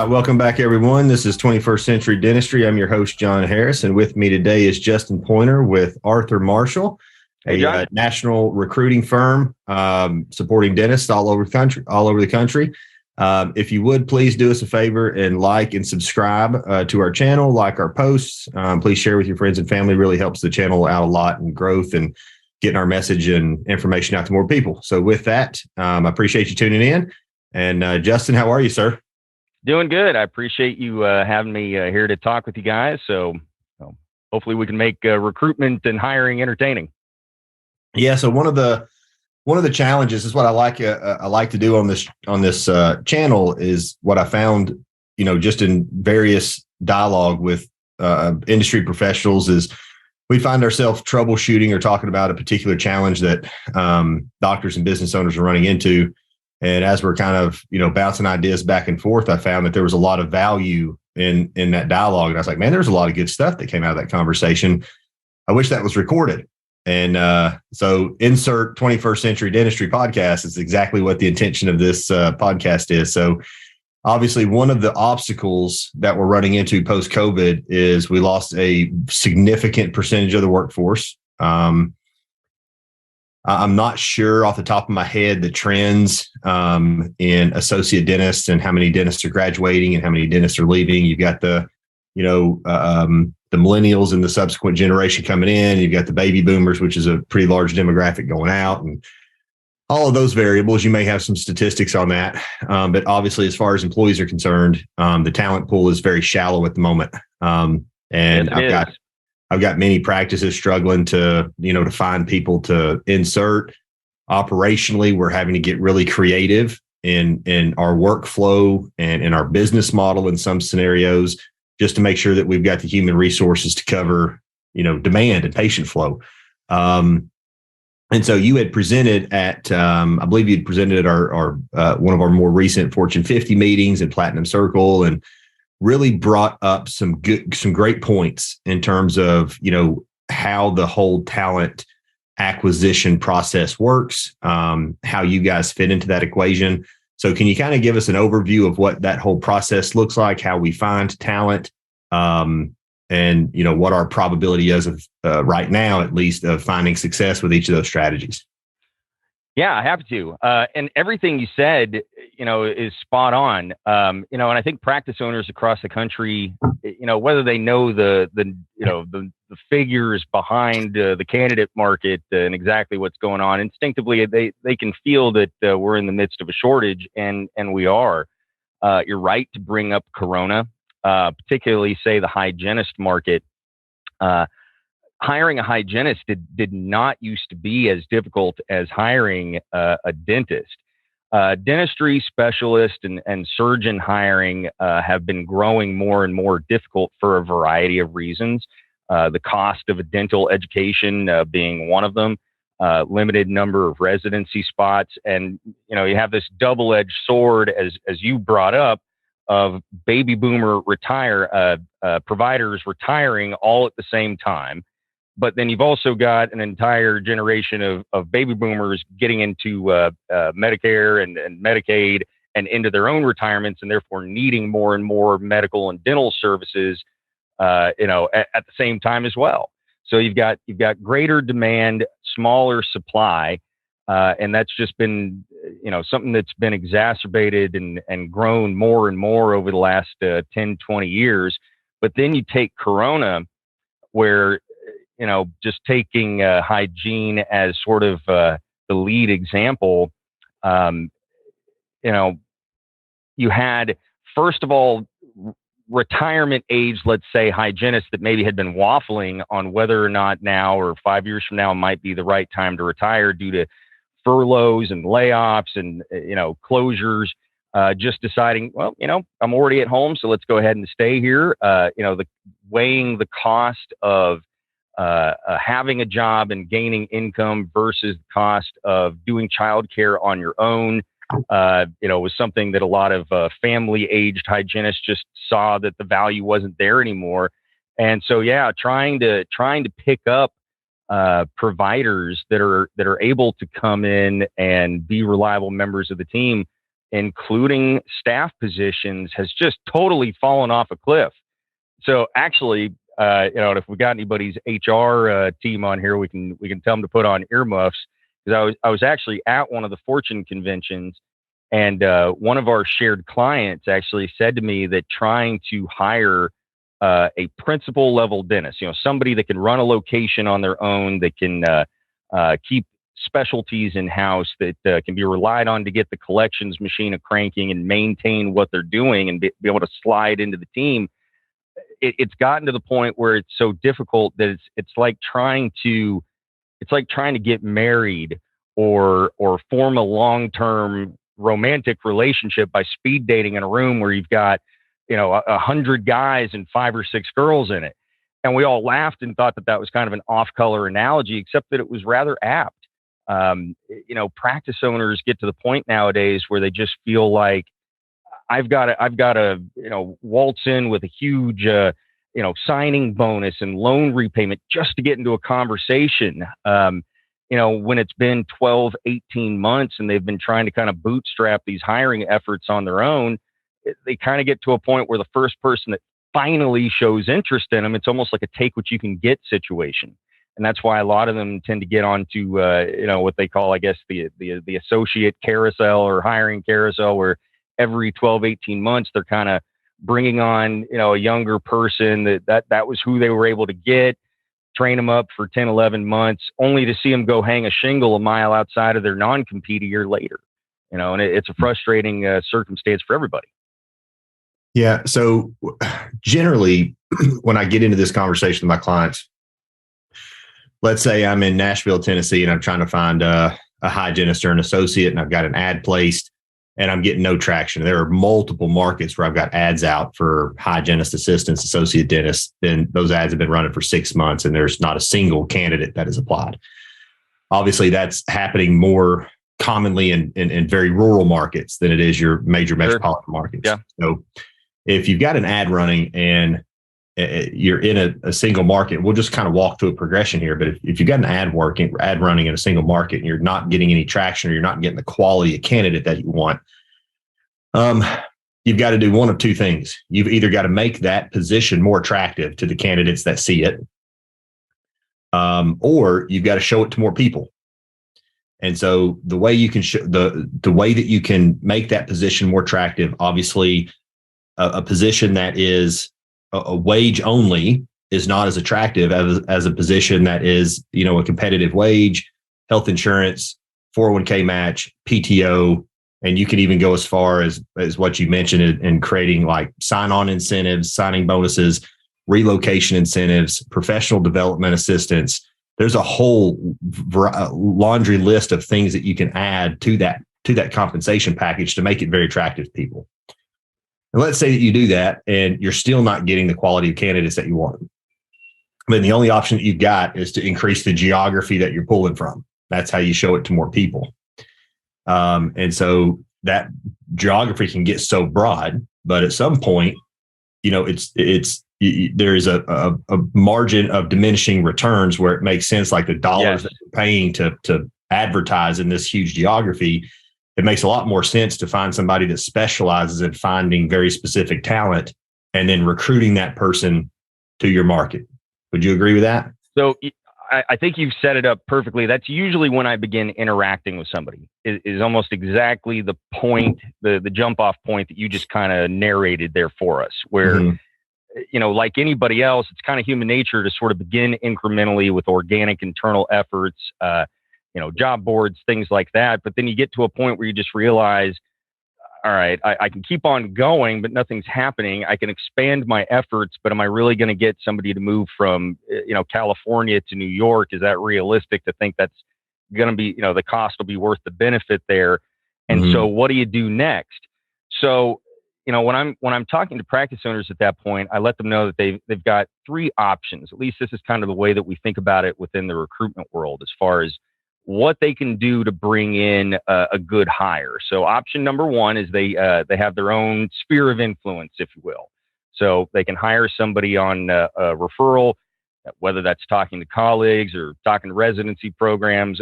Welcome back, everyone. This is 21st Century Dentistry. I'm your host, Jon Harris, and with me today is Justin Poynter with Arthur Marshall, a national recruiting firm supporting dentists all over the country. If you would, please do us a favor and like and subscribe to our channel, like our posts. Please share with your friends and family. Really helps the channel out a lot in growth and getting our message and information out to more people. So with that, I appreciate you tuning in. And Justin, how are you, sir? Doing good. I appreciate you having me here to talk with you guys. So hopefully we can make recruitment and hiring entertaining. Yeah. So one of the challenges is what I like to do on this channel is what I found, just in various dialogue with industry professionals is we find ourselves troubleshooting or talking about a particular challenge that doctors and business owners are running into. And as we're kind of, bouncing ideas back and forth, I found that there was a lot of value in that dialogue. And I was like, man, there's a lot of good stuff that came out of that conversation. I wish that was recorded. And so insert 21st Century Dentistry podcast is exactly what the intention of this podcast is. So obviously, one of the obstacles that we're running into post-COVID is we lost a significant percentage of the workforce. I'm not sure off the top of my head the trends in associate dentists and how many dentists are graduating and how many dentists are leaving. You've got the millennials and the subsequent generation coming in. You've got the baby boomers, which is a pretty large demographic going out, and all of those variables. You may have some statistics on that, but obviously, as far as employees are concerned, the talent pool is very shallow at the moment, and I've got many practices struggling to find people to insert. Operationally, we're having to get really creative in our workflow and in our business model in some scenarios, just to make sure that we've got the human resources to cover, demand and patient flow. And so you had presented at, I believe you'd presented at our one of our more recent Fortune 50 meetings in Platinum Circle, and really brought up some great points in terms of, how the whole talent acquisition process works, how you guys fit into that equation. So can you kind of give us an overview of what that whole process looks like, how we find talent, and, what our probability is of right now, at least, of finding success with each of those strategies? Yeah, happy to. And everything you said, is spot on. And I think practice owners across the country, whether they know the figures behind the candidate market and exactly what's going on, instinctively they can feel that we're in the midst of a shortage, and we are. You're right to bring up Corona, particularly say the hygienist market. Hiring a hygienist did not used to be as difficult as hiring a dentist. Dentistry specialist and surgeon hiring have been growing more and more difficult for a variety of reasons. The cost of a dental education being one of them, limited number of residency spots, and you have this double-edged sword, as you brought up, of baby boomer providers retiring all at the same time. But then you've also got an entire generation of baby boomers getting into Medicare and Medicaid and into their own retirements, and therefore needing more and more medical and dental services, at the same time as well. So you've got greater demand, smaller supply, and that's just been something that's been exacerbated and grown more and more over the last 10, 20 years. But then you take Corona, where just taking hygiene as sort of the lead example, you had, first of all, retirement age, let's say, hygienists that maybe had been waffling on whether or not now or 5 years from now might be the right time to retire due to furloughs and layoffs and, closures, just deciding, well, I'm already at home, so let's go ahead and stay here. Weighing the cost of having a job and gaining income versus the cost of doing childcare on your own, was something that a lot of family-aged hygienists just saw that the value wasn't there anymore. And so, trying to pick up providers that are able to come in and be reliable members of the team including staff positions, has just totally fallen off a cliff. So actually, if we got anybody's HR team on here, we can tell them to put on earmuffs, because I was actually at one of the Fortune conventions, and one of our shared clients actually said to me that trying to hire a principal level dentist, somebody that can run a location on their own, that can keep specialties in house, that can be relied on to get the collections machine a cranking and maintain what they're doing and be able to slide into the team. It's gotten to the point where it's so difficult that it's like trying to get married or form a long-term romantic relationship by speed dating in a room where you've got 100 guys and 5 or 6 girls in it. And we all laughed and thought that was kind of an off-color analogy, except that it was rather apt. Practice owners get to the point nowadays where they just feel like, I've got to waltz in with a huge, signing bonus and loan repayment just to get into a conversation. When it's been 12, 18 months and they've been trying to kind of bootstrap these hiring efforts on their own, they kind of get to a point where the first person that finally shows interest in them, it's almost like a take what you can get situation. And that's why a lot of them tend to get onto, what they call, I guess, the associate carousel or hiring carousel, where every 12, 18 months, they're kind of bringing on, a younger person that was who they were able to get, train them up for 10, 11 months, only to see them go hang a shingle a mile outside of their non-compete a year later. And it's a frustrating circumstance for everybody. Yeah. So generally, when I get into this conversation with my clients, let's say I'm in Nashville, Tennessee, and I'm trying to find a hygienist or an associate, and I've got an ad placed and I'm getting no traction. There are multiple markets where I've got ads out for hygienist assistants, associate dentists, and those ads have been running for 6 months and there's not a single candidate that has applied. Obviously, that's happening more commonly in very rural markets than it is your major metropolitan markets. Yeah. So if you've got an ad running and you're in a single market, we'll just kind of walk through a progression here. But if you've got an ad running in a single market and you're not getting any traction, or you're not getting the quality of candidate that you want, you've got to do one of two things. You've either got to make that position more attractive to the candidates that see it, or you've got to show it to more people. And so the way you can the way that you can make that position more attractive, obviously, a position that is a wage only is not as attractive as a position that is, a competitive wage, health insurance, 401k match, PTO, and you can even go as far as what you mentioned in creating like sign-on incentives, signing bonuses, relocation incentives, professional development assistance. There's a whole laundry list of things that you can add to that compensation package to make it very attractive to people. And let's say that you do that and you're still not getting the quality of candidates that you want. Then the only option that you've got is to increase the geography that you're pulling from. That's how you show it to more people. And so that geography can get so broad, but at some point, there is a margin of diminishing returns where it makes sense, like the dollars that you're paying to advertise in this huge geography. It makes a lot more sense to find somebody that specializes in finding very specific talent and then recruiting that person to your market. Would you agree with that? So I think you've set it up perfectly. That's usually when I begin interacting with somebody, is almost exactly the point, the jump off point that you just kind of narrated there for us, where, like anybody else, it's kind of human nature to sort of begin incrementally with organic internal efforts, job boards, things like that. But then you get to a point where you just realize, all right, I can keep on going, but nothing's happening. I can expand my efforts, but am I really going to get somebody to move from, California to New York? Is that realistic to think that's going to be, the cost will be worth the benefit there? And so what do you do next? So, when I'm talking to practice owners at that point, I let them know that they've got 3 options. At least this is kind of the way that we think about it within the recruitment world, as far as what they can do to bring in a good hire. So option number 1 is they have their own sphere of influence, if you will. So they can hire somebody on a referral, whether that's talking to colleagues or talking to residency programs,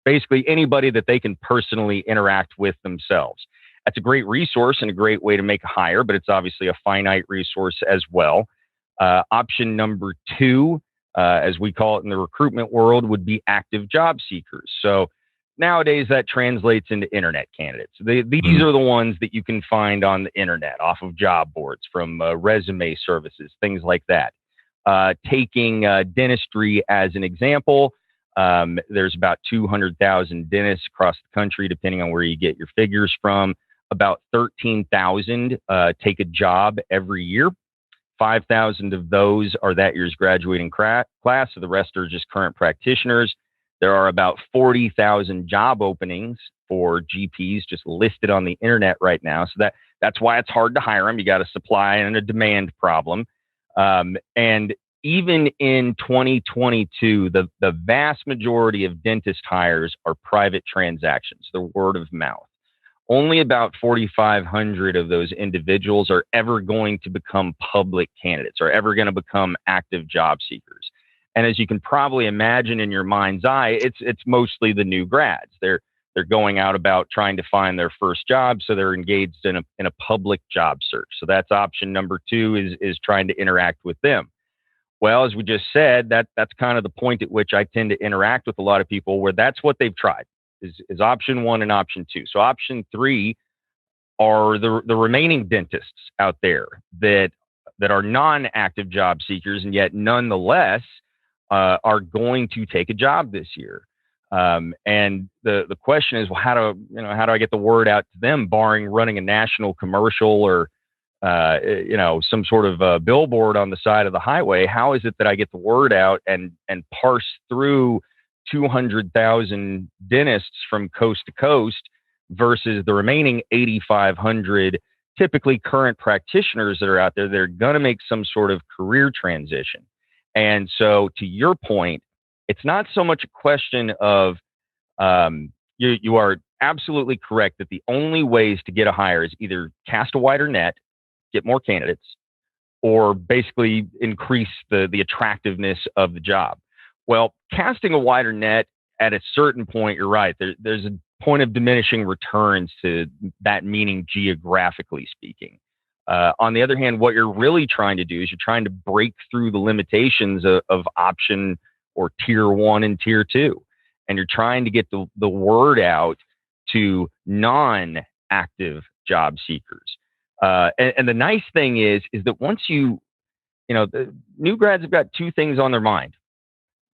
basically anybody that they can personally interact with themselves. That's a great resource and a great way to make a hire, but it's obviously a finite resource as well. Option number two, as we call it in the recruitment world, would be active job seekers. So nowadays that translates into internet candidates. These are the ones that you can find on the internet, off of job boards, from resume services, things like that. Taking dentistry as an example, there's about 200,000 dentists across the country, depending on where you get your figures from. About 13,000 take a job every year. 5,000 of those are that year's graduating class, so the rest are just current practitioners. There are about 40,000 job openings for GPs just listed on the internet right now. So that's why it's hard to hire them. You got a supply and a demand problem. And even in 2022, the vast majority of dentist hires are private transactions, the word of mouth. Only about 4,500 of those individuals are ever going to become public candidates, or ever going to become active job seekers. And as you can probably imagine in your mind's eye, it's mostly the new grads. They're going out about trying to find their first job, so they're engaged in a public job search. So that's option number two, is trying to interact with them. Well, as we just said, that's kind of the point at which I tend to interact with a lot of people, where that's what they've tried. Is option one and option two. So option three are the remaining dentists out there that are non-active job seekers, and yet nonetheless are going to take a job this year. And the question is, well, how do I get the word out to them, barring running a national commercial or some sort of billboard on the side of the highway? How is it that I get the word out and parse through 200,000 dentists from coast to coast versus the remaining 8,500 typically current practitioners that are out there? They're going to make some sort of career transition. And so, to your point, it's not so much a question of you are absolutely correct that the only ways to get a hire is either cast a wider net, get more candidates, or basically increase the attractiveness of the job. Well, casting a wider net, at a certain point, you're right. There's a point of diminishing returns to that meaning, geographically speaking. On the other hand, what you're really trying to do is you're trying to break through the limitations of option or tier one and tier two. And you're trying to get the word out to non-active job seekers. And the nice thing is that once the new grads have got two things on their mind.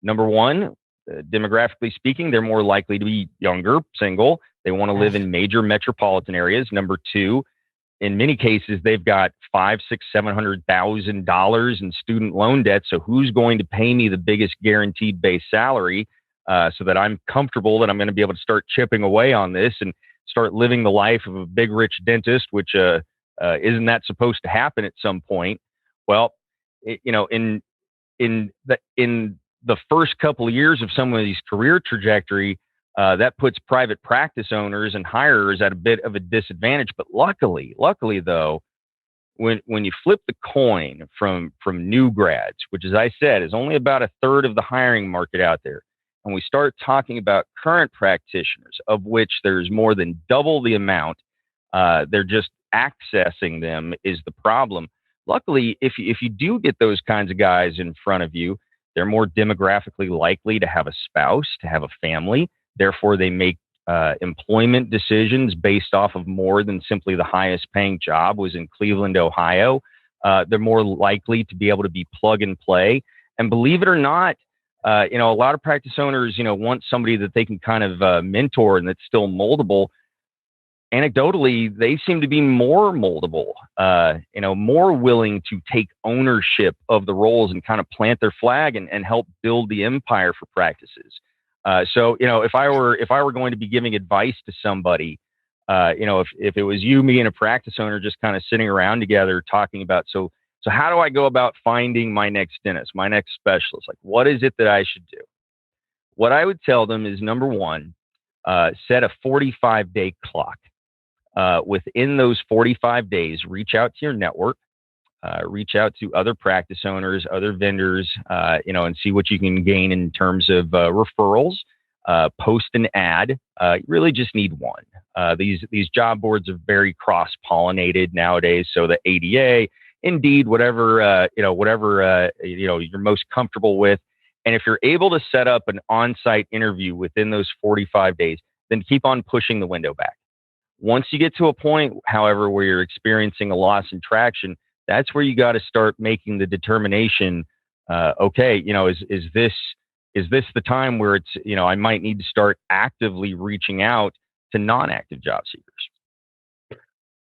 Number one, demographically speaking, they're more likely to be younger, single. They want to live in major metropolitan areas. Number two, in many cases, they've got $500,000, $600,000, $700,000 in student loan debt. So who's going to pay me the biggest guaranteed base salary so that I'm comfortable that I'm going to be able to start chipping away on this and start living the life of a big rich dentist, which isn't that supposed to happen at some point? Well, in the first couple of years of somebody's career trajectory, that puts private practice owners and hirers at a bit of a disadvantage. But luckily though, when you flip the coin from new grads, which, as I said, is only about a third of the hiring market out there, and we start talking about current practitioners, of which there's more than double the amount, they're just accessing them is the problem. Luckily, if you do get those kinds of guys in front of you, they're more demographically likely to have a spouse, to have a family. Therefore, they make employment decisions based off of more than simply the highest paying job was in Cleveland, Ohio. They're more likely to be able to be plug and play. And believe it or not, a lot of practice owners, want somebody that they can kind of mentor and that's still moldable. Anecdotally, they seem to be more moldable, more willing to take ownership of the roles and kind of plant their flag and help build the empire for practices. So, if I were going to be giving advice to somebody, if it was you, me, and a practice owner just kind of sitting around together talking about, so how do I go about finding my next dentist, my next specialist? Like, what is it that I should do? What I would tell them is, number one, set a 45-day clock. Within those 45 days, reach out to your network, reach out to other practice owners, other vendors, and see what you can gain in terms of referrals. post an ad. You really just need one. These job boards are very cross-pollinated nowadays. So the ADA, Indeed, whatever you're most comfortable with. And if you're able to set up an on-site interview within those 45 days, then keep on pushing the window back. Once you get to a point, however, where you're experiencing a loss in traction, that's where you got to start making the determination. Okay, is this the time where it's, I might need to start actively reaching out to non-active job seekers.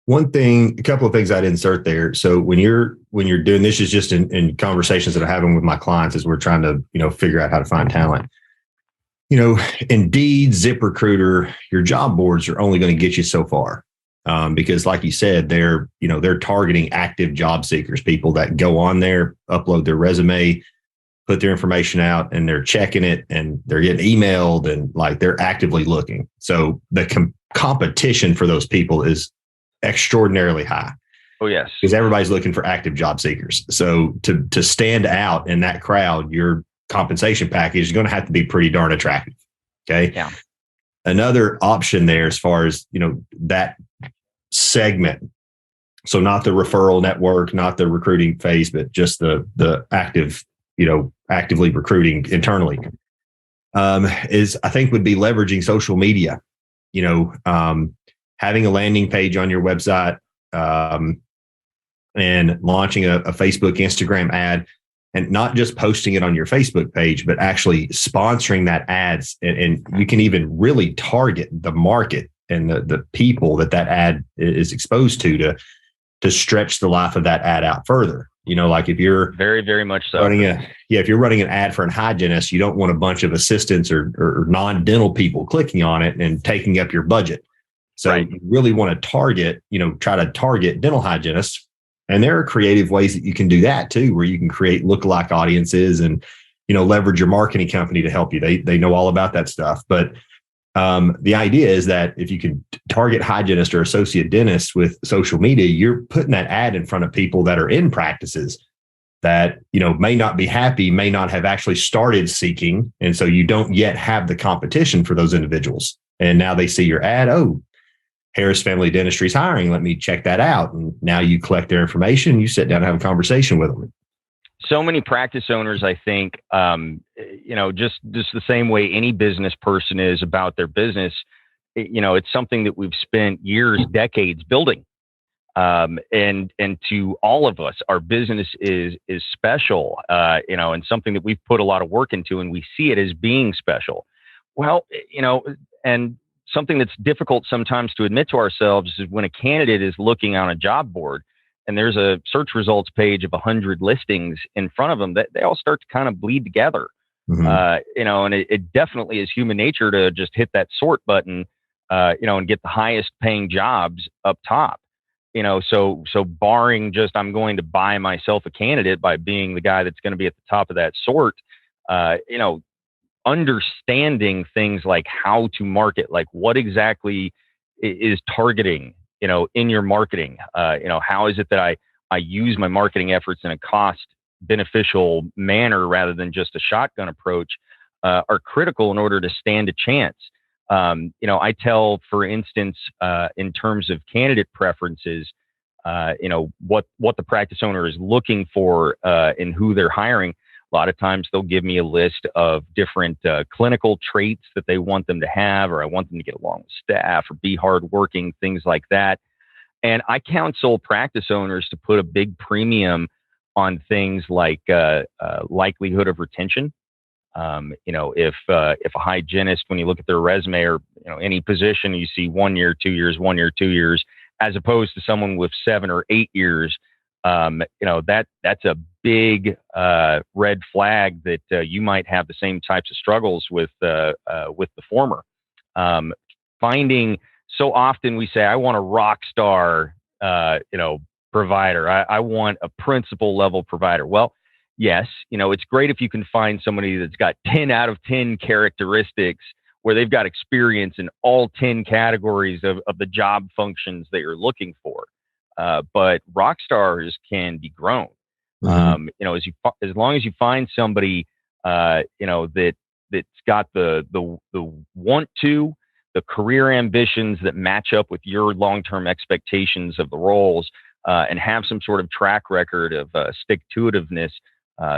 A couple of things I'd insert there. So when you're doing this, is just in conversations that I'm having with my clients as we're trying to, figure out how to find talent. Indeed, ZipRecruiter, your job boards are only going to get you so far. Because like you said, they're targeting active job seekers, people that go on there, upload their resume, put their information out, and they're checking it and they're getting emailed and like they're actively looking. So the competition for those people is extraordinarily high. Oh, yes. Because everybody's looking for active job seekers. So to stand out in that crowd, your compensation package is going to have to be pretty darn attractive. Okay. Yeah. Another option there as far as, that segment. So not the referral network, not the recruiting phase, but just the active, actively recruiting internally, is I think would be leveraging social media, having a landing page on your website, and launching a Facebook, Instagram ad, and not just posting it on your Facebook page, but actually sponsoring that ads. And you can even really target the market and the people that ad is exposed to stretch the life of that ad out further. Like if you're very, very much so if you're running an ad for a hygienist, you don't want a bunch of assistants or non-dental people clicking on it and taking up your budget. So right. You really want to try to target dental hygienists. And there are creative ways that you can do that too, where you can create lookalike audiences and, leverage your marketing company to help you. They know all about that stuff. But the idea is that if you can target hygienists or associate dentists with social media, you're putting that ad in front of people that are in practices that, may not be happy, may not have actually started seeking. And so you don't yet have the competition for those individuals. And now they see your ad. Oh, Harris Family Dentistry is hiring. Let me check that out. And now you collect their information. You sit down and have a conversation with them. So many practice owners, I think, just the same way any business person is about their business. It's something that we've spent years, decades building. And to all of us, our business is special, and something that we've put a lot of work into, and we see it as being special. Well, and something that's difficult sometimes to admit to ourselves is when a candidate is looking on a job board and there's a search results page of 100 listings in front of them, that they all start to kind of bleed together. Mm-hmm. And it definitely is human nature to just hit that sort button, and get the highest paying jobs up top. So barring just, I'm going to buy myself a candidate by being the guy that's going to be at the top of that sort, understanding things like how to market, like what exactly is targeting, in your marketing, how is it that I use my marketing efforts in a cost beneficial manner rather than just a shotgun approach, are critical in order to stand a chance. I tell, for instance, in terms of candidate preferences, what the practice owner is looking for, in who they're hiring. A lot of times they'll give me a list of different clinical traits that they want them to have, or I want them to get along with staff or be hardworking, things like that. And I counsel practice owners to put a big premium on things like likelihood of retention. If a hygienist, when you look at their resume or any position, you see 1 year, 2 years, 1 year, 2 years, as opposed to someone with 7 or 8 years. That's a big red flag that you might have the same types of struggles with the former. Finding, so often we say, I want a rock star, provider. I want a principal level provider. Well, yes, it's great if you can find somebody that's got 10 out of 10 characteristics where they've got experience in all 10 categories of the job functions that you're looking for. But rock stars can be grown. Mm-hmm. As long as you find somebody, that that's got the want to, the career ambitions that match up with your long-term expectations of the roles, and have some sort of track record of stick-to-itiveness.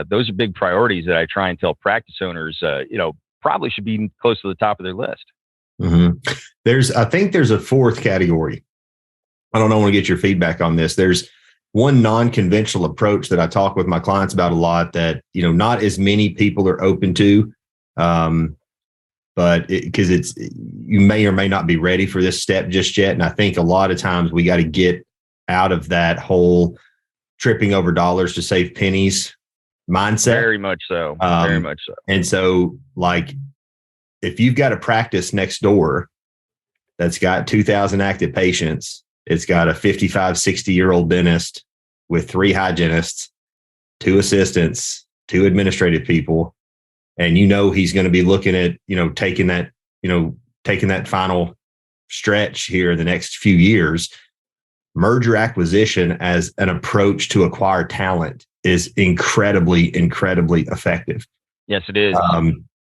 Those are big priorities that I try and tell practice owners, probably should be close to the top of their list. I think there's a fourth category. I don't know. I want to get your feedback on this. There's one non-conventional approach that I talk with my clients about a lot that, not as many people are open to. But because you may or may not be ready for this step just yet. And I think a lot of times we got to get out of that whole tripping over dollars to save pennies mindset. Very much so. Very much so. And so, like, if you've got a practice next door that's got 2,000 active patients, it's got a 55, 60-year-old dentist with 3 hygienists, 2 assistants, 2 administrative people, and he's going to be looking at, taking that final stretch here the next few years. Merger acquisition as an approach to acquire talent is incredibly, incredibly effective. Yes, it is.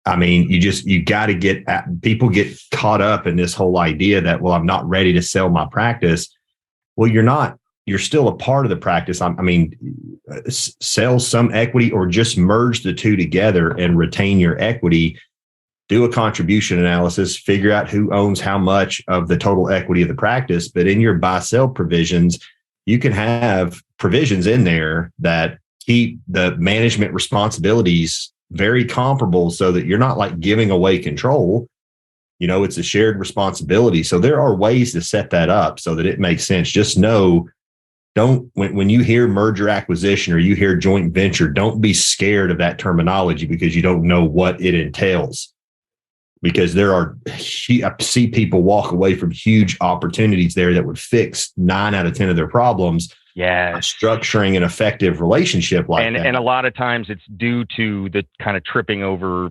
You got to people get caught up in this whole idea that, well, I'm not ready to sell my practice. Well, you're not. You're still a part of the practice. Sell some equity or just merge the two together and retain your equity. Do a contribution analysis, figure out who owns how much of the total equity of the practice. But in your buy-sell provisions, you can have provisions in there that keep the management responsibilities very comparable so that you're not like giving away control. It's a shared responsibility. So there are ways to set that up so that it makes sense. Just know, when you hear merger acquisition or you hear joint venture, don't be scared of that terminology because you don't know what it entails. Because I see people walk away from huge opportunities there that would fix 9 out of 10 of their problems. Yeah, structuring an effective relationship like that. And a lot of times it's due to the kind of tripping over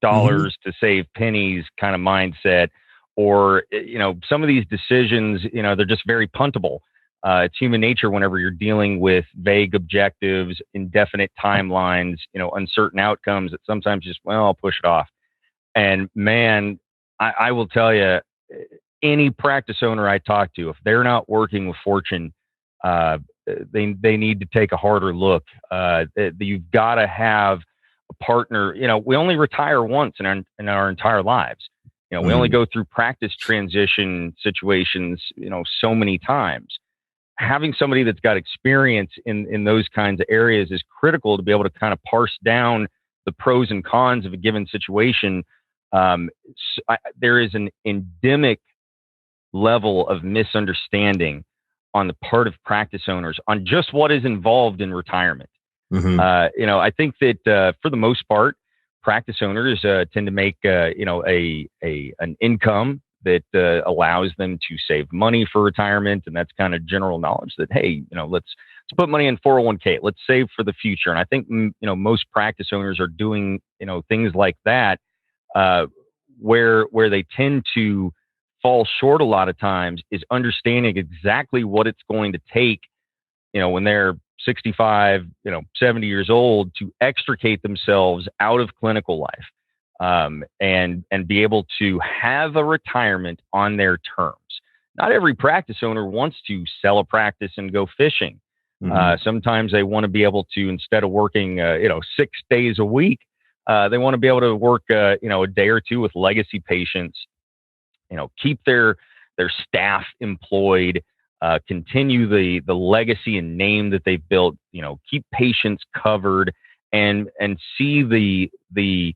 dollars to save pennies kind of mindset, or, some of these decisions, they're just very puntable. It's human nature whenever you're dealing with vague objectives, indefinite timelines, uncertain outcomes, that sometimes just, I'll push it off. And man, I will tell you, any practice owner I talk to, if they're not working with Fortune, they need to take a harder look. You've got to have a partner. We only retire once in our entire lives. We only go through practice transition situations, so many times. Having somebody that's got experience in those kinds of areas is critical to be able to kind of parse down the pros and cons of a given situation. There is an endemic level of misunderstanding on the part of practice owners on just what is involved in retirement. I think that for the most part, practice owners tend to make an income that allows them to save money for retirement, and that's kind of general knowledge that, hey, let's put money in 401k, let's save for the future. And I think most practice owners are doing things like that, where they tend to fall short a lot of times is understanding exactly what it's going to take, when they're 65, 70 years old, to extricate themselves out of clinical life, and be able to have a retirement on their terms. Not every practice owner wants to sell a practice and go fishing. Sometimes they want to be able to, instead of working, 6 days a week, they want to be able to work, a day or two with legacy patients, keep their staff employed, continue the legacy and name that they've built, keep patients covered, and see the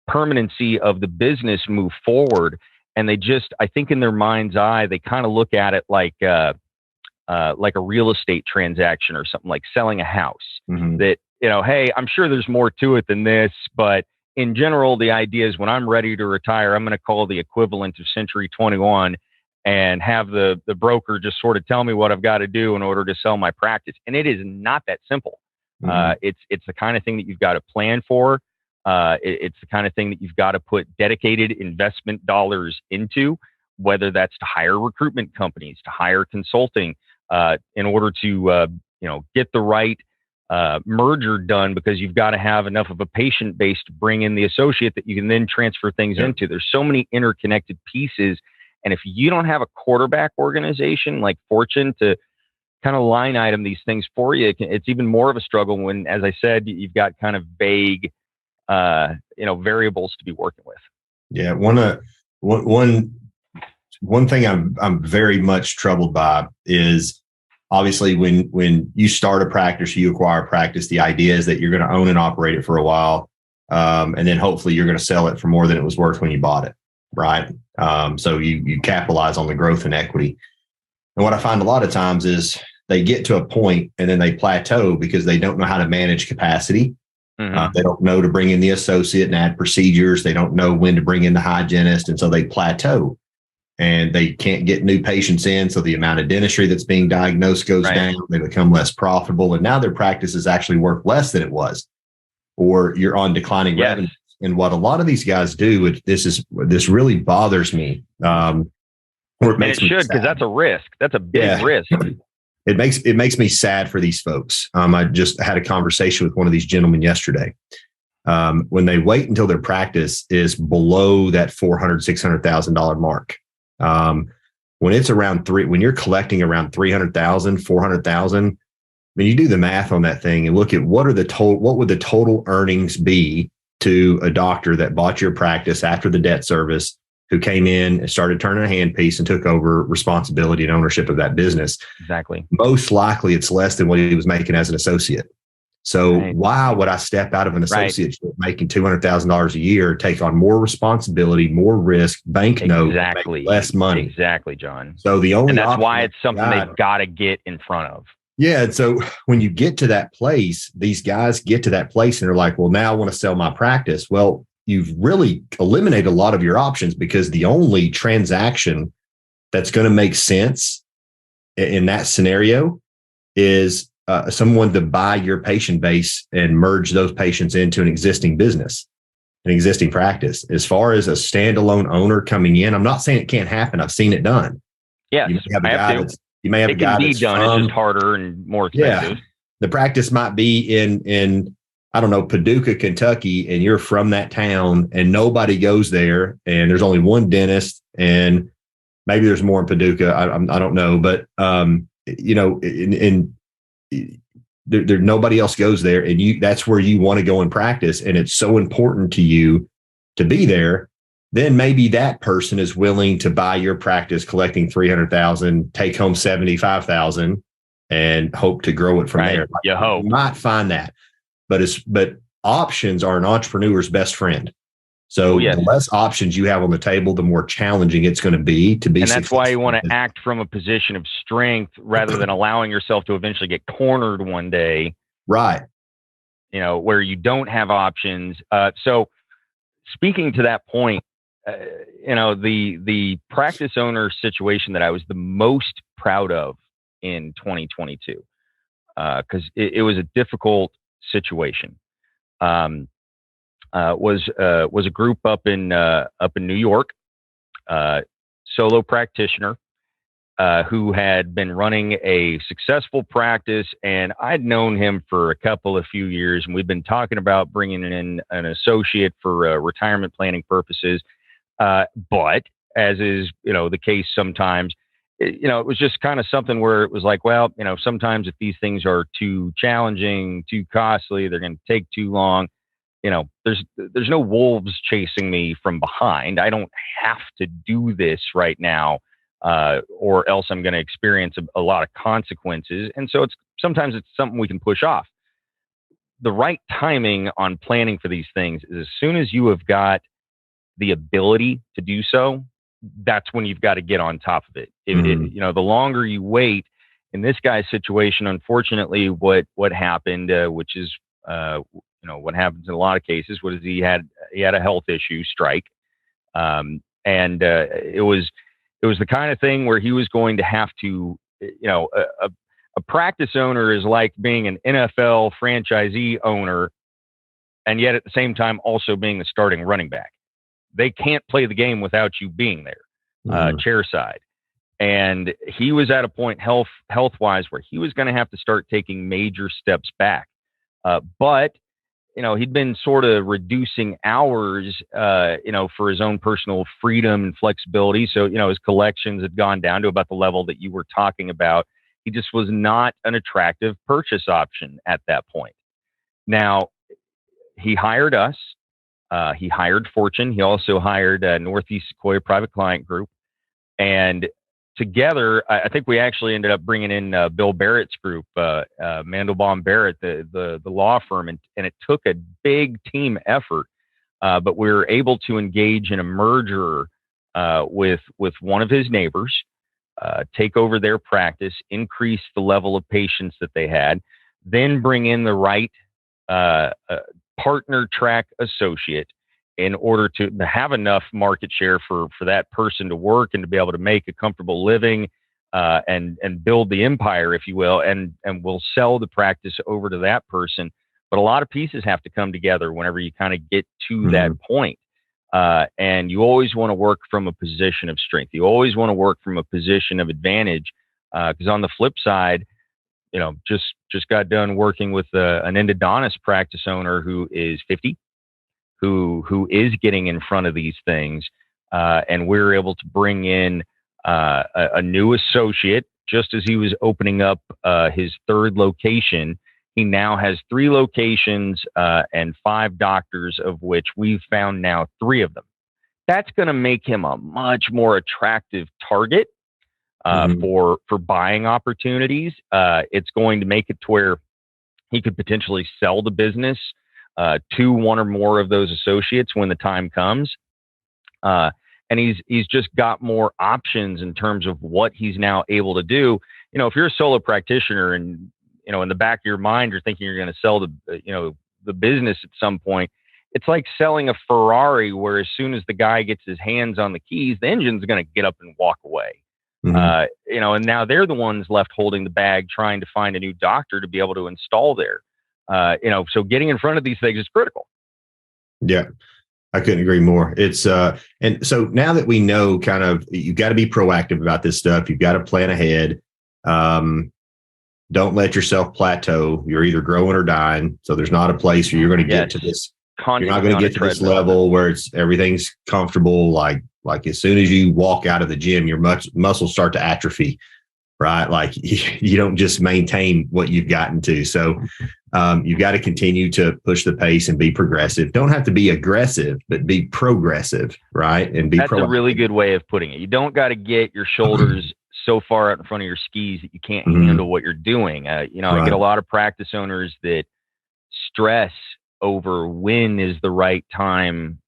permanency of the business move forward. And they just, I think in their mind's eye, they kind of look at it like a real estate transaction or something, like selling a house. That, hey, I'm sure there's more to it than this, but in general, the idea is when I'm ready to retire, I'm going to call the equivalent of Century 21 and have the broker just sort of tell me what I've got to do in order to sell my practice. And it is not that simple. It's the kind of thing that you've got to plan for. It's the kind of thing that you've got to put dedicated investment dollars into, whether that's to hire recruitment companies, to hire consulting, in order to get the right merger done, because you've got to have enough of a patient base to bring in the associate that you can then transfer things into. There's so many interconnected pieces. And if you don't have a quarterback organization like Fortune to kind of line item these things for you, it's even more of a struggle when, as I said, you've got kind of vague, variables to be working with. Yeah. One thing I'm very much troubled by is obviously when you start a practice, you acquire a practice, the idea is that you're going to own and operate it for a while. And then hopefully you're going to sell it for more than it was worth when you bought it. Right. So you capitalize on the growth and equity. And what I find a lot of times is they get to a point and then they plateau because they don't know how to manage capacity. Mm-hmm. They don't know to bring in the associate and add procedures. They don't know when to bring in the hygienist. And so they plateau and they can't get new patients in. So the amount of dentistry that's being diagnosed goes down. They become less profitable. And now their practices actually work less than it was, or you're on declining revenue. And what a lot of these guys do, this really bothers me. Or it makes me sad, because that's a risk. That's a big risk. It makes me sad for these folks. I just had a conversation with one of these gentlemen yesterday. When they wait until their practice is below that $400,000, $600,000 mark, when it's around when you're collecting around $300,000, $400,000, when you do the math on that thing and look at what would the total earnings be to a doctor that bought your practice after the debt service, who came in and started turning a handpiece and took over responsibility and ownership of that business. Exactly. Most likely it's less than what he was making as an associate. So why would I step out of an associateship making $200,000 a year, take on more responsibility, more risk, bank note, make less money? Exactly, John. So and that's why it's something they've got to get in front of. Yeah. And so when you get to that place, these guys get to that place and they're like, well, now I want to sell my practice. Well, you've really eliminated a lot of your options, because the only transaction that's going to make sense in that scenario is someone to buy your patient base and merge those patients into an existing business, an existing practice. As far as a standalone owner coming in, I'm not saying it can't happen. I've seen it done. Yeah, you may have a guy that's done. It's just harder and more expensive. Yeah, the practice might be in I don't know, Paducah, Kentucky, and you're from that town and nobody goes there and there's only one dentist, and maybe there's more in Paducah. I don't know, but there nobody else goes there, and that's where you want to go and practice. And it's so important to you to be there. Then maybe that person is willing to buy your practice, collecting $300,000, take home $75,000, and hope to grow it from there. You hope. You might find that, but options are an entrepreneur's best friend. So the less options you have on the table, the more challenging it's going to be to be. And that's why you want to act from a position of strength rather than allowing yourself to eventually get cornered one day. Right. Where you don't have options. So speaking to that point, the practice owner situation that I was the most proud of in 2022, because it was a difficult situation, was a group up in New York, solo practitioner, who had been running a successful practice, and I'd known him for a few years, and we've been talking about bringing in an associate for retirement planning purposes. But as is, the case sometimes, it was just kind of something where it was like, well, sometimes if these things are too challenging, too costly, they're going to take too long. There's no wolves chasing me from behind. I don't have to do this right now, or else I'm going to experience a lot of consequences. And so sometimes it's something we can push off. The right timing on planning for these things is as soon as you have got the ability to do so, that's when you've got to get on top of it. The longer you wait, in this guy's situation, unfortunately, what happened, which is, what happens in a lot of cases, he had a health issue, strike. And it was the kind of thing where he was going to have to, a practice owner is like being an NFL franchisee owner, and yet at the same time also being the starting running back. They can't play the game without you being there, chair side. And he was at a point health-wise where he was going to have to start taking major steps back. But he'd been sort of reducing hours, for his own personal freedom and flexibility. So, his collections had gone down to about the level that you were talking about. He just was not an attractive purchase option at that point. Now, he hired us. He hired Fortune. He also hired Northeast Sequoia Private Client Group. And together, I think we actually ended up bringing in Bill Barrett's group, Mandelbaum Barrett, the law firm, and it took a big team effort, but we were able to engage in a merger with one of his neighbors, take over their practice, increase the level of patients that they had, then bring in the right partner track associate in order to have enough market share for that person to work and to be able to make a comfortable living and build the empire, if you will, and we'll sell the practice over to that person. But a lot of pieces have to come together whenever you kind of get to that point. And you always want to work from a position of strength. You always want to work from a position of advantage, because on the flip side, just got done working with an endodontist practice owner who is 50, who is getting in front of these things, and we're able to bring in a new associate just as he was opening up his third location. He now has 3 locations and 5 doctors, of which we've found now 3 of them. That's going to make him a much more attractive target for buying opportunities. It's going to make it to where he could potentially sell the business to one or more of those associates when the time comes. And he's just got more options in terms of what he's now able to do. If you're a solo practitioner and, in the back of your mind, you're thinking you're going to sell the business at some point, it's like selling a Ferrari, where as soon as the guy gets his hands on the keys, the engine's going to get up and walk away. And now they're the ones left holding the bag, trying to find a new doctor to be able to install there. So getting in front of these things is critical. Yeah, I couldn't agree more. It's and so now that we know kind of, you've got to be proactive about this stuff. You've got to plan ahead. Don't let yourself plateau. You're either growing or dying. So there's not a place where you're going to get to this. You're not going to get to this level where everything's comfortable. Like as soon as you walk out of the gym, your muscles start to atrophy, right? Like you don't just maintain what you've gotten to. So you've got to continue to push the pace and be progressive. Don't have to be aggressive, but be progressive, right? And that's proactive. A really good way of putting it. You don't got to get your shoulders so far out in front of your skis that you can't handle what you're doing. I get a lot of practice owners that stress over when is the right time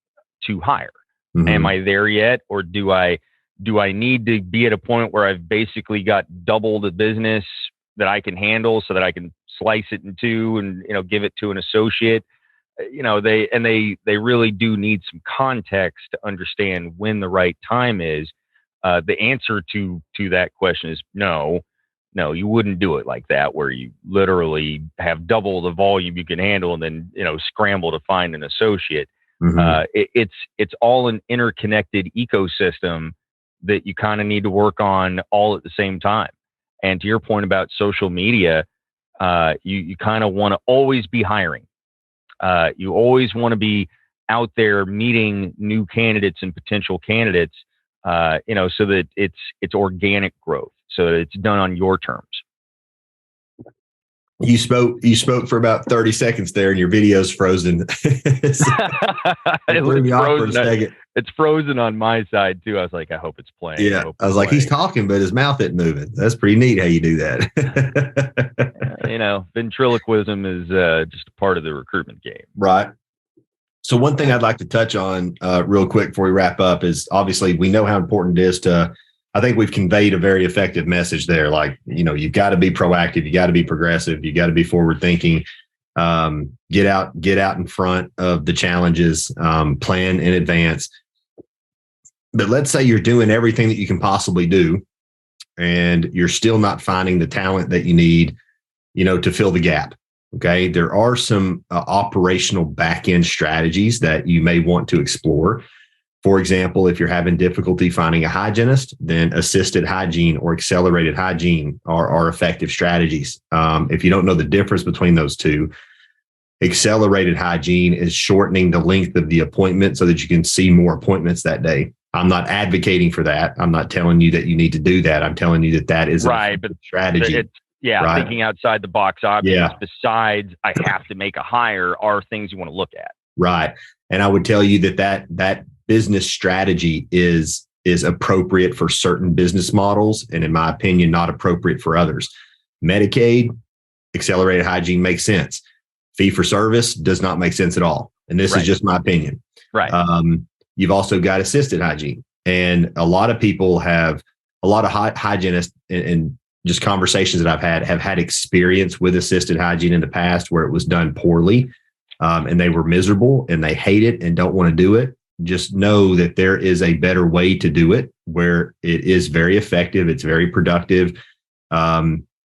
to hire. Am I there yet? Or do I need to be at a point where I've basically got double the business that I can handle so that I can slice it in 2 and, give it to an associate? They really do need some context to understand when the right time is. The answer to that question is no, you wouldn't do it like that, where you literally have double the volume you can handle and then, scramble to find an associate. It's all an interconnected ecosystem that you kind of need to work on all at the same time. And to your point about social media, you kind of want to always be hiring. You always want to be out there meeting new candidates and potential candidates, so that it's organic growth, so that it's done on your terms. You spoke for about 30 seconds there, and your video's frozen. It threw me off for a second. It's frozen on my side too. I was like, I hope it's playing. Yeah, I was like, he's talking, but his mouth isn't moving. That's pretty neat how you do that. Ventriloquism is just a part of the recruitment game. Right. So one thing I'd like to touch on real quick before we wrap up is, obviously we know how important it is to, I think we've conveyed a very effective message there. Like, you've got to be proactive. You got to be progressive. You got to be forward thinking. Get out in front of the challenges, plan in advance. But let's say you're doing everything that you can possibly do, and you're still not finding the talent that you need, to fill the gap. Okay. There are some operational back-end strategies that you may want to explore. For example, if you're having difficulty finding a hygienist, then assisted hygiene or accelerated hygiene are effective strategies. If you don't know the difference between those two, Accelerated hygiene is shortening the length of the appointment so that you can see more appointments that day. I'm not advocating for that. I'm not telling you that you need to do that. I'm telling you that that is right, but strategy. It's, right? Thinking outside the box options besides I have to make a hire are things you want to look at. Right. And I would tell you that business strategy is appropriate for certain business models, and in my opinion, not appropriate for others. Medicaid, accelerated hygiene makes sense. Fee for service does not make sense at all. And this is just my opinion. Right. You've also got assisted hygiene. And a lot of people have, a lot of hygienists and just conversations that I've have had experience with assisted hygiene in the past where it was done poorly, and they were miserable and they hate it and don't want to do it. Just know that there is a better way to do it where it is very effective. It's very productive.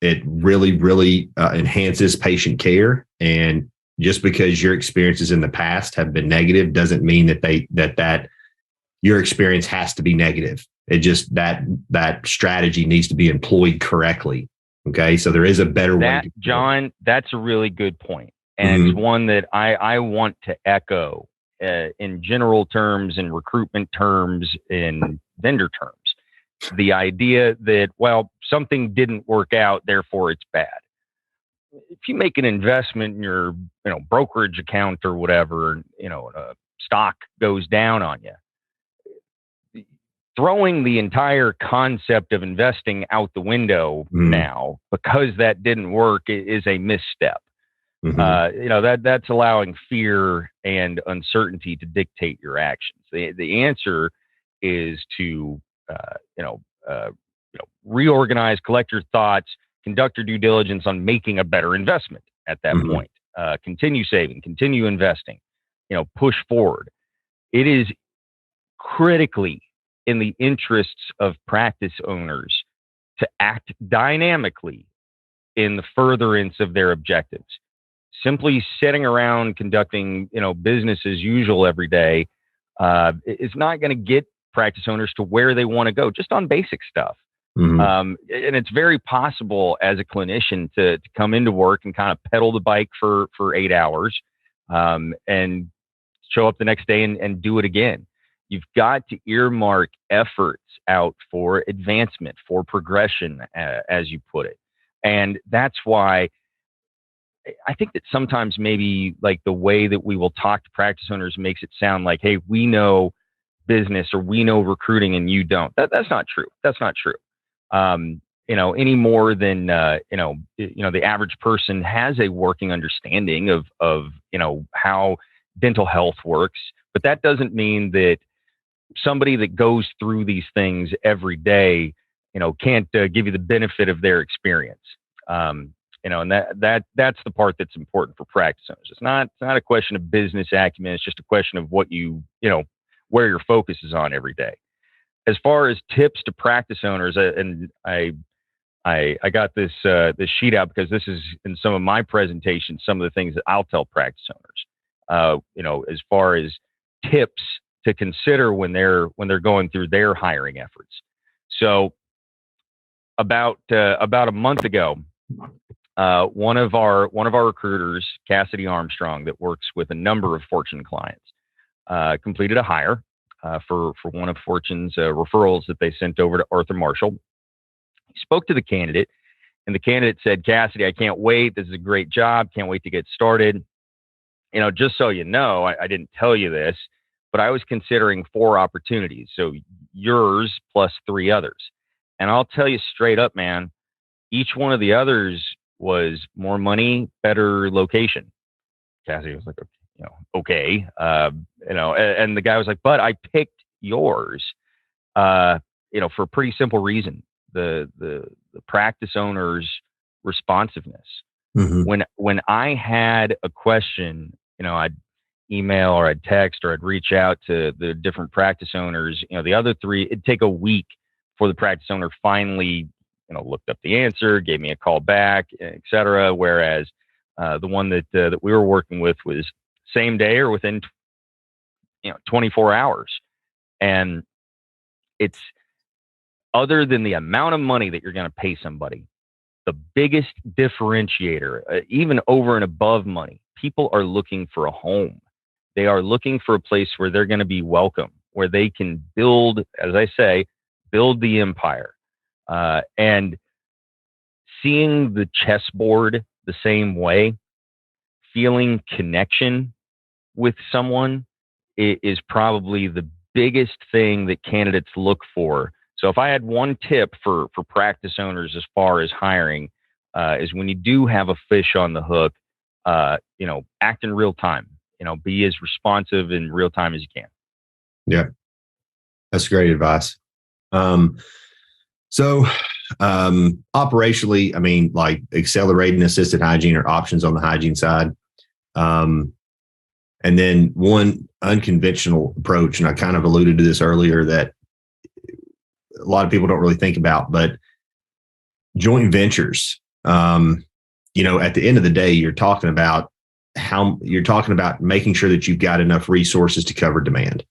It really, really enhances patient care. And just because your experiences in the past have been negative doesn't mean that your experience has to be negative. It just that strategy needs to be employed correctly. Okay, so there is a better way. John, that's a really good point, and it's one that I want to echo in general terms, in recruitment terms, in vendor terms. The idea that, well, something didn't work out, therefore it's bad. If you make an investment in your, brokerage account or whatever, stock goes down on you, throwing the entire concept of investing out the window now because that didn't work is a misstep. That's allowing fear and uncertainty to dictate your actions. The answer is to reorganize, collect your thoughts, conduct your due diligence on making a better investment at that point. Continue saving, continue investing, push forward. It is critically in the interests of practice owners to act dynamically in the furtherance of their objectives. Simply sitting around conducting, business as usual every day is not going to get practice owners to where they want to go, just on basic stuff. And it's very possible as a clinician to come into work and kind of pedal the bike for 8 hours and show up the next day and do it again. You've got to earmark efforts out for advancement, for progression, as you put it. And that's why I think that sometimes maybe like the way that we will talk to practice owners makes it sound like, hey, we know business or we know recruiting and you don't. That's not true. That's not true. Any more than, the average person has a working understanding of how dental health works, but that doesn't mean that somebody that goes through these things every day, can't give you the benefit of their experience. And that's the part that's important for practice owners. It's not a question of business acumen. It's just a question of what where your focus is on every day. As far as tips to practice owners, and I got this sheet out because this is in some of my presentations, some of the things that I'll tell practice owners, as far as tips to consider when they're going through their hiring efforts. So about a month ago, one of our recruiters, Cassidy Armstrong, that works with a number of Fortune clients, completed a hire for one of Fortune's referrals that they sent over to Arthur Marshall. He spoke to the candidate, and the candidate said, "Cassidy, I can't wait. This is a great job. Can't wait to get started. Just so you know, I didn't tell you this, but I was considering 4 opportunities. So yours plus 3 others. And I'll tell you straight up, man, each one of the others was more money, better location." Cassidy was like, okay. And the guy was like, "But I picked yours, for a pretty simple reason. The practice owner's responsiveness. When I had a question, I'd email or I'd text or I'd reach out to the different practice owners. The other 3, it'd take a week for the practice owner finally, looked up the answer, gave me a call back, et cetera. Whereas the one that we were working with was same day or within 24 hours. And it's, other than the amount of money that you're going to pay somebody, the biggest differentiator, even over and above money, people are looking for a home. They are looking for a place where they're going to be welcome, where they can build, as I say, build the empire. And seeing the chessboard the same way, feeling connection with someone is probably the biggest thing that candidates look for. So if I had one tip for practice owners as far as hiring, is when you do have a fish on the hook, act in real time. Be as responsive in real time as you can. Yeah, that's great advice. So operationally, I mean, like accelerating assisted hygiene or options on the hygiene side. And then one unconventional approach, and I kind of alluded to this earlier, that a lot of people don't really think about, but joint ventures. At the end of the day, you're talking about making sure that you've got enough resources to cover demand,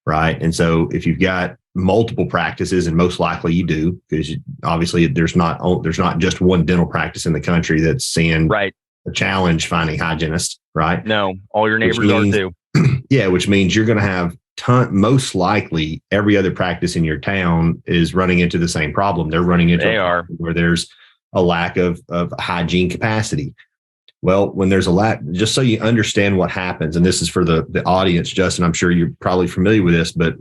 right? And so if you've got multiple practices, and most likely you do, because obviously there's not just one dental practice in the country that's seeing right. a challenge finding hygienists, right? No, all your neighbors are too. Yeah, which means you're going to have most likely every other practice in your town is running into the same problem. They're running into where there's a lack of hygiene capacity. Well, when there's a lack, just so you understand what happens, and this is for the audience, Justin, I'm sure you're probably familiar with this, but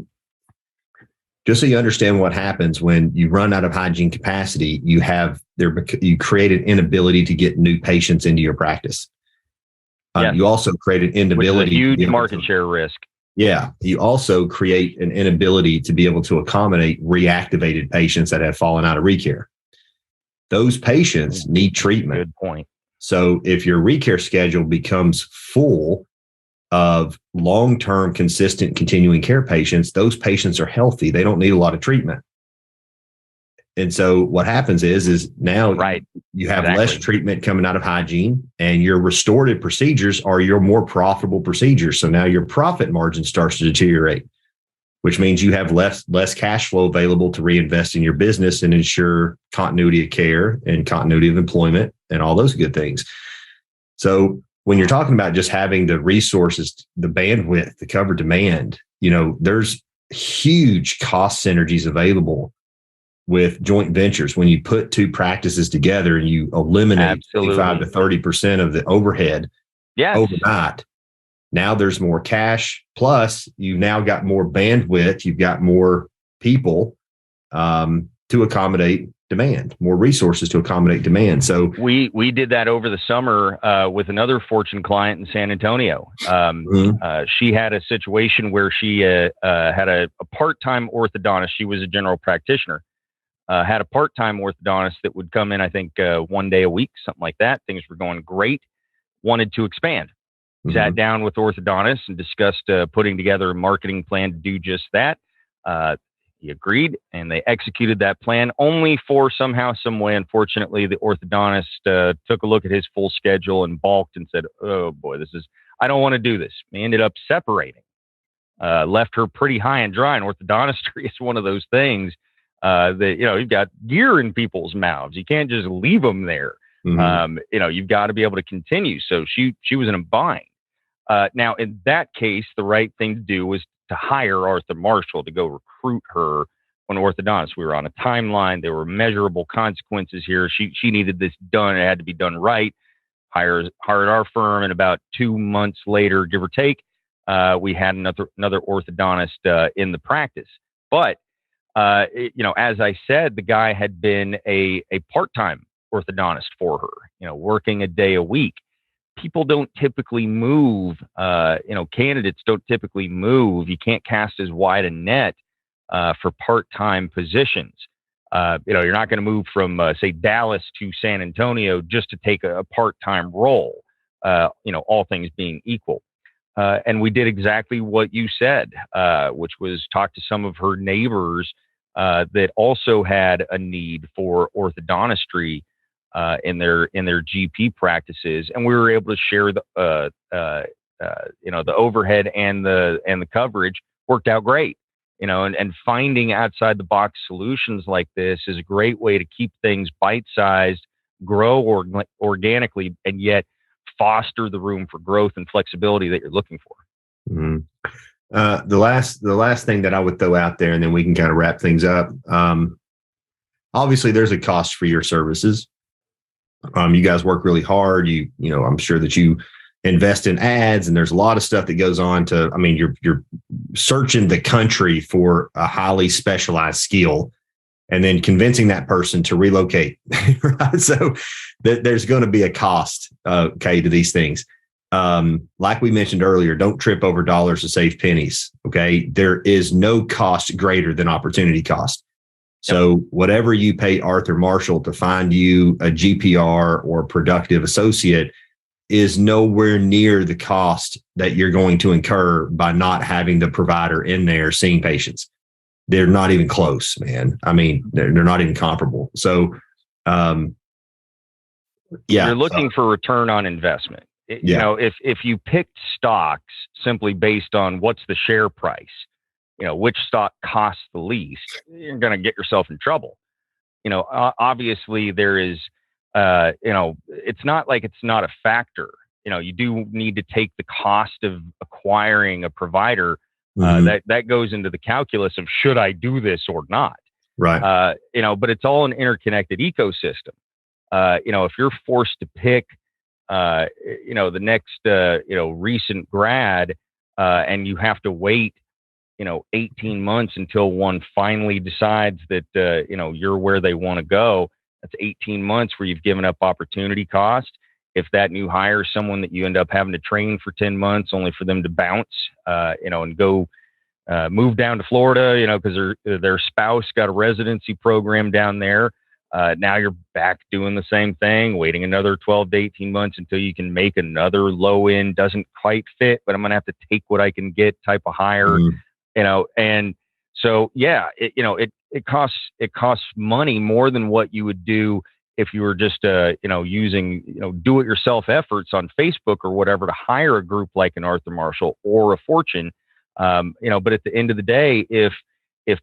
just so you understand what happens when you run out of hygiene capacity, you create an inability to get new patients into your practice. Yes. You also create an inability. Which is a huge market share risk. Yeah. You also create an inability to be able to accommodate reactivated patients that have fallen out of recare. Those patients need treatment. Good point. So if your recare schedule becomes full of long-term, consistent, continuing care patients, those patients are healthy. They don't need a lot of treatment. And so what happens is now you have less treatment coming out of hygiene, and your restorative procedures are your more profitable procedures. So now your profit margin starts to deteriorate, which means you have less cash flow available to reinvest in your business and ensure continuity of care and continuity of employment and all those good things. So when you're talking about just having the resources, the bandwidth to cover demand, there's huge cost synergies available with joint ventures. When you put two practices together and you eliminate 25 to 30% of the overhead overnight, now there's more cash. Plus, you've now got more bandwidth. You've got more people to accommodate demand, more resources to accommodate demand. So we did that over the summer with another Fortune client in San Antonio. She had a situation where she had a part-time orthodontist. She was a general practitioner. Had a part-time orthodontist that would come in, I think, 1 day a week, something like that. Things were going great. Wanted to expand. Sat down with orthodontists and discussed putting together a marketing plan to do just that. He agreed, and they executed that plan. Only for somehow, some way, unfortunately, the orthodontist took a look at his full schedule and balked and said, "Oh boy, I don't want to do this." He ended up separating. Left her pretty high and dry. And orthodontistry is one of those things that, you've got gear in people's mouths. You can't just leave them there. You've got to be able to continue. So she was in a bind. Now, in that case, the right thing to do was to hire Arthur Marshall to go recruit her an orthodontist. We were on a timeline. There were measurable consequences here. She needed this done. It had to be done right. Hired our firm, and about 2 months later, give or take, we had another orthodontist in the practice. But as I said, the guy had been a part-time orthodontist for her, working a day a week. People don't typically move, candidates don't typically move. You can't cast as wide a net for part-time positions. You're not going to move from, say, Dallas to San Antonio just to take a part-time role, all things being equal. And we did exactly what you said, which was talk to some of her neighbors that also had a need for orthodontistry in their GP practices, and we were able to share the overhead and the coverage. Worked out great, and finding outside the box solutions like this is a great way to keep things bite-sized, grow organically, and yet foster the room for growth and flexibility that you're looking for. Mm-hmm. The last thing that I would throw out there, and then we can kind of wrap things up. Obviously, there's a cost for your services. You guys work really hard. I'm sure that you invest in ads, and there's a lot of stuff that goes on to. I mean, you're searching the country for a highly specialized skill, and then convincing that person to relocate. Right? So there's going to be a cost, to these things. Like we mentioned earlier, don't trip over dollars to save pennies. Okay. There is no cost greater than opportunity cost. So whatever you pay Arthur Marshall to find you a GPR or productive associate is nowhere near the cost that you're going to incur by not having the provider in there seeing patients. They're not even close, man. I mean, they're not even comparable. So, you're looking for return on investment. If you picked stocks simply based on what's the share price, which stock costs the least, you're going to get yourself in trouble. Obviously there is, it's not like it's not a factor. You do need to take the cost of acquiring a provider. That goes into the calculus of should I do this or not? Right. But it's all an interconnected ecosystem. If you're forced to pick, the next, recent grad, and you have to wait, 18 months until one finally decides that, you're where they want to go. That's 18 months where you've given up opportunity cost. If that new hire is someone that you end up having to train for 10 months only for them to bounce, and go, move down to Florida, because their spouse got a residency program down there. Now you're back doing the same thing, waiting another 12 to 18 months until you can make another low end, doesn't quite fit, but I'm going to have to take what I can get type of hire, and so, it costs money more than what you would do if you were just, using, do it yourself efforts on Facebook or whatever to hire a group like an Arthur Marshall or a Fortune. But at the end of the day, if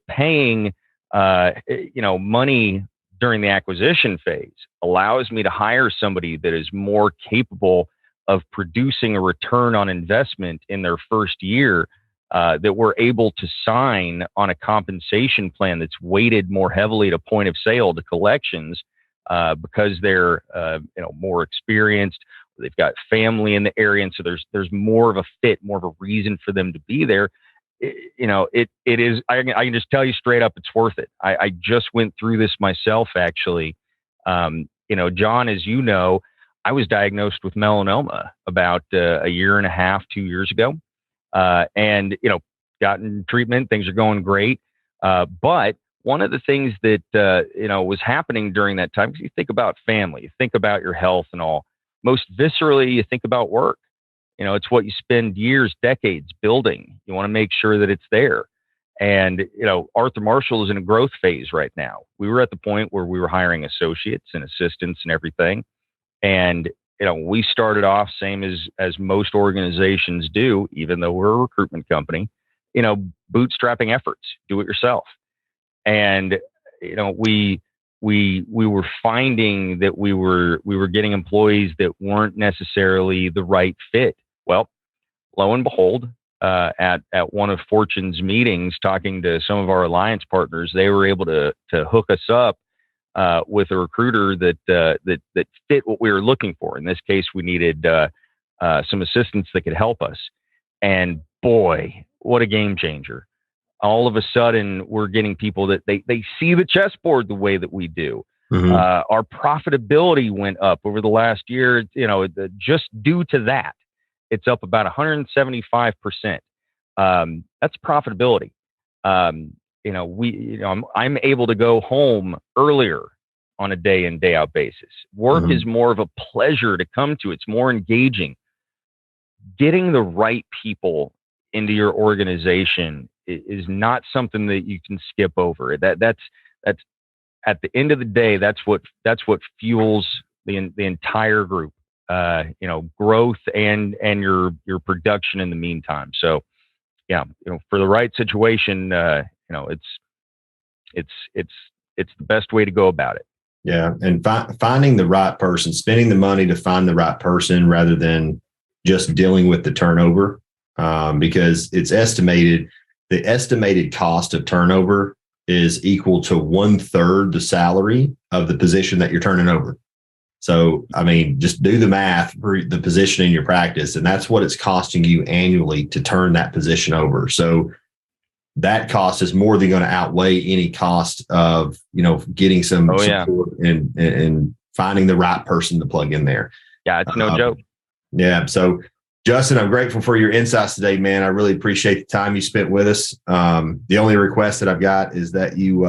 paying, money during the acquisition phase allows me to hire somebody that is more capable of producing a return on investment in their first year, that we're able to sign on a compensation plan that's weighted more heavily to point of sale, to collections, because they're more experienced, they've got family in the area, and so there's more of a fit, more of a reason for them to be there. It is. I can just tell you straight up, it's worth it. I just went through this myself, actually. John, as you know, I was diagnosed with melanoma about a year and a half, 2 years ago, and gotten treatment. Things are going great, but one of the things that was happening during that time, because you think about family, you think about your health and all. Most viscerally, you think about work. It's what you spend years, decades building. You want to make sure that it's there. And, Arthur Marshall is in a growth phase right now. We were at the point where we were hiring associates and assistants and everything. And, we started off same as most organizations do, even though we're a recruitment company, bootstrapping efforts, do it yourself. And, we were finding that we were getting employees that weren't necessarily the right fit. Well, lo and behold, at one of Fortune's meetings, talking to some of our alliance partners, they were able to hook us up with a recruiter that fit what we were looking for. In this case, we needed some assistants that could help us. And boy, what a game changer! All of a sudden, we're getting people that they see the chessboard the way that we do. Our profitability went up over the last year. Just due to that, it's up about 175%. That's profitability. I'm able to go home earlier on a day in, day out basis. Work is more of a pleasure to come to. It's more engaging. Getting the right people into your organization is not something that you can skip over. That's at the end of the day, that's what fuels the entire group. Growth and your production in the meantime. So, for the right situation, it's the best way to go about it. Yeah. And finding the right person, spending the money to find the right person rather than just dealing with the turnover, because it's estimated, the estimated cost of turnover is equal to 1/3 the salary of the position that you're turning over. So, I mean, just do the math for the position in your practice, and that's what it's costing you annually to turn that position over. So that cost is more than going to outweigh any cost of, getting some support and finding the right person to plug in there. Yeah, it's no joke. Yeah. So, Justin, I'm grateful for your insights today, man. I really appreciate the time you spent with us. The only request that I've got is that you,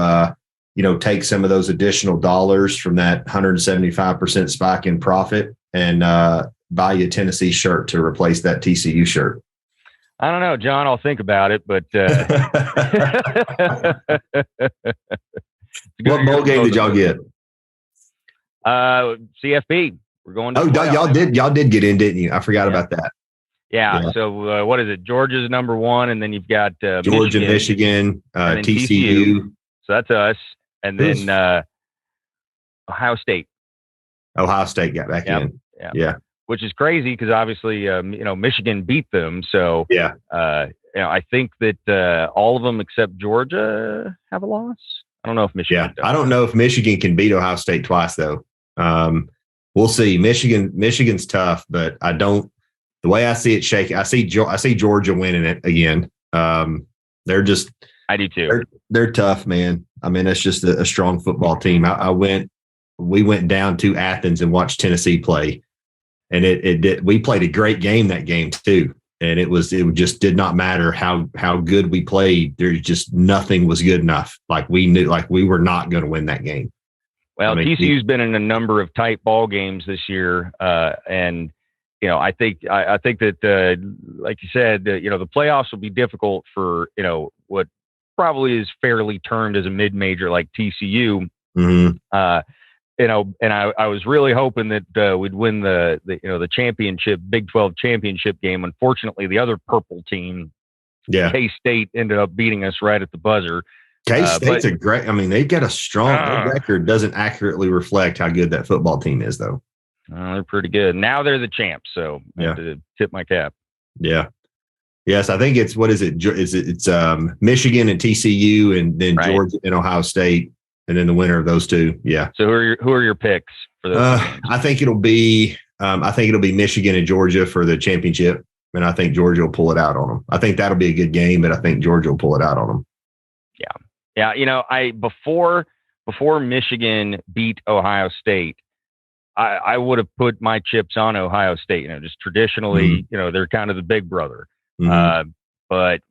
take some of those additional dollars from that 175% spike in profit and buy you a Tennessee shirt to replace that TCU shirt. I don't know, John. I'll think about it, but what bowl game did y'all get? CFP. We're going to. Y'all did get in, didn't you? I forgot about that. Yeah. So what is it? Georgia's number one, and then you've got Georgia, Michigan, TCU. So that's us, and then Ohio State. Ohio State got back in. Yeah. Which is crazy because obviously, Michigan beat them. So I think that all of them except Georgia have a loss. I don't know if Michigan. Yeah, I don't know if Michigan can beat Ohio State twice though. We'll see. Michigan's tough, but I don't. The way I see it shaking, I see Georgia winning it again. They're just. I do too. They're tough, man. I mean, it's just a strong football team. We went down to Athens and watched Tennessee play. And we played a great game that game too. And it just did not matter how good we played. There's just nothing was good enough. Like we knew, like we were not going to win that game. Well, TCU's been in a number of tight ball games this year. And, I think that, like you said, the playoffs will be difficult for, what probably is fairly termed as a mid-major like TCU. Mm-hmm. And I was really hoping that we'd win the championship, Big 12 championship game. Unfortunately, the other purple team, K-State, ended up beating us right at the buzzer. K-State's they've got a strong record. Doesn't accurately reflect how good that football team is, though. They're pretty good. Now they're the champs, so I have to tip my cap. Yeah. Yes, I think it's, what is it? It's Michigan and TCU, and then Georgia and Ohio State. And then the winner of those two, yeah. So who are your picks for those games? I think it'll be Michigan and Georgia for the championship, and I think Georgia will pull it out on them. I think that'll be a good game, but I think Georgia will pull it out on them. Yeah. Before Michigan beat Ohio State, I would have put my chips on Ohio State. Just traditionally, they're kind of the big brother. Mm-hmm. But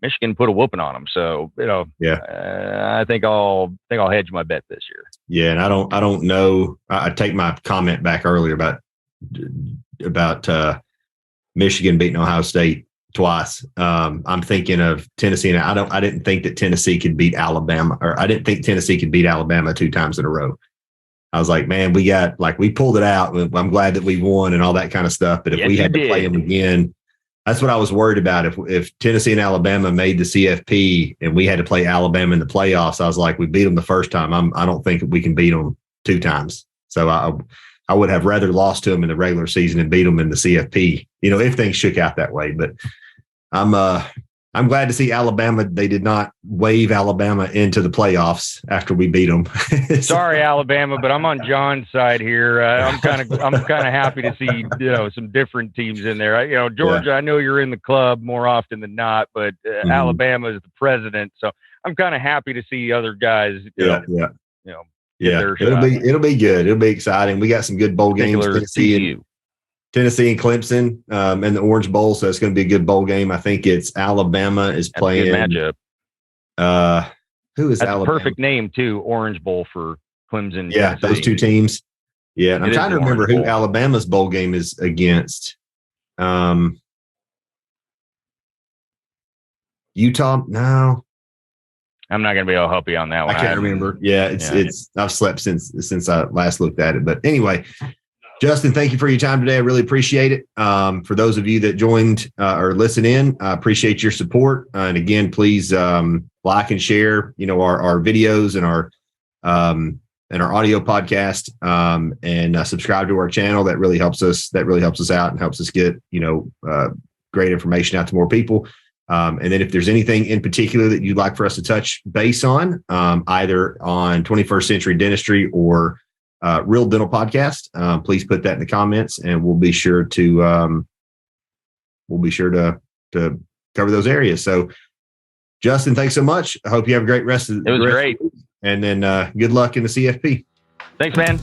Michigan put a whooping on them. So I think I'll hedge my bet this year. Yeah, and I don't know. I take my comment back earlier about Michigan beating Ohio State twice. I'm thinking of Tennessee, and I didn't think that Tennessee could beat Alabama, or I didn't think Tennessee could beat Alabama 2 times in a row. I was like, man, we pulled it out. I'm glad that we won and all that kind of stuff. But if we had to play them again. That's what I was worried about. If Tennessee and Alabama made the CFP and we had to play Alabama in the playoffs, I was like, we beat them the first time. I don't think we can beat them 2 times. So I would have rather lost to them in the regular season and beat them in the CFP, if things shook out that way. But I'm glad to see Alabama. They did not wave Alabama into the playoffs after we beat them. Sorry, Alabama, but I'm on John's side here. I'm kind of happy to see some different teams in there. Georgia, I know you're in the club more often than not, but Alabama is the president, so I'm kind of happy to see other guys. It'll be good. It'll be exciting. We got some good bowl games. Tennessee and Clemson in the Orange Bowl, so it's going to be a good bowl game. I think it's Alabama is playing. That's a good matchup. Who is That's Alabama? A perfect name too, Orange Bowl for Clemson. Yeah, Tennessee. Those 2 teams. Yeah, and I'm trying to remember who Alabama's bowl game is against. Utah? No. I'm not going to be able to help you on that one. I can't remember. Yeah, it's. I've slept since I last looked at it. But anyway. Justin, thank you for your time today. I really appreciate it. For those of you that joined or listen in, I appreciate your support. And again, please like and share, our videos and our and our audio podcast, and subscribe to our channel. That really helps us. That really helps us out and helps us get, great information out to more people. And then if there's anything in particular that you'd like for us to touch base on, either on 21st Century Dentistry or Real Dental Podcast, please put that in the comments, and we'll be sure to cover those areas. So, Justin, thanks so much. I hope you have a great rest of the It was great. And then good luck in the CFP. Thanks, man.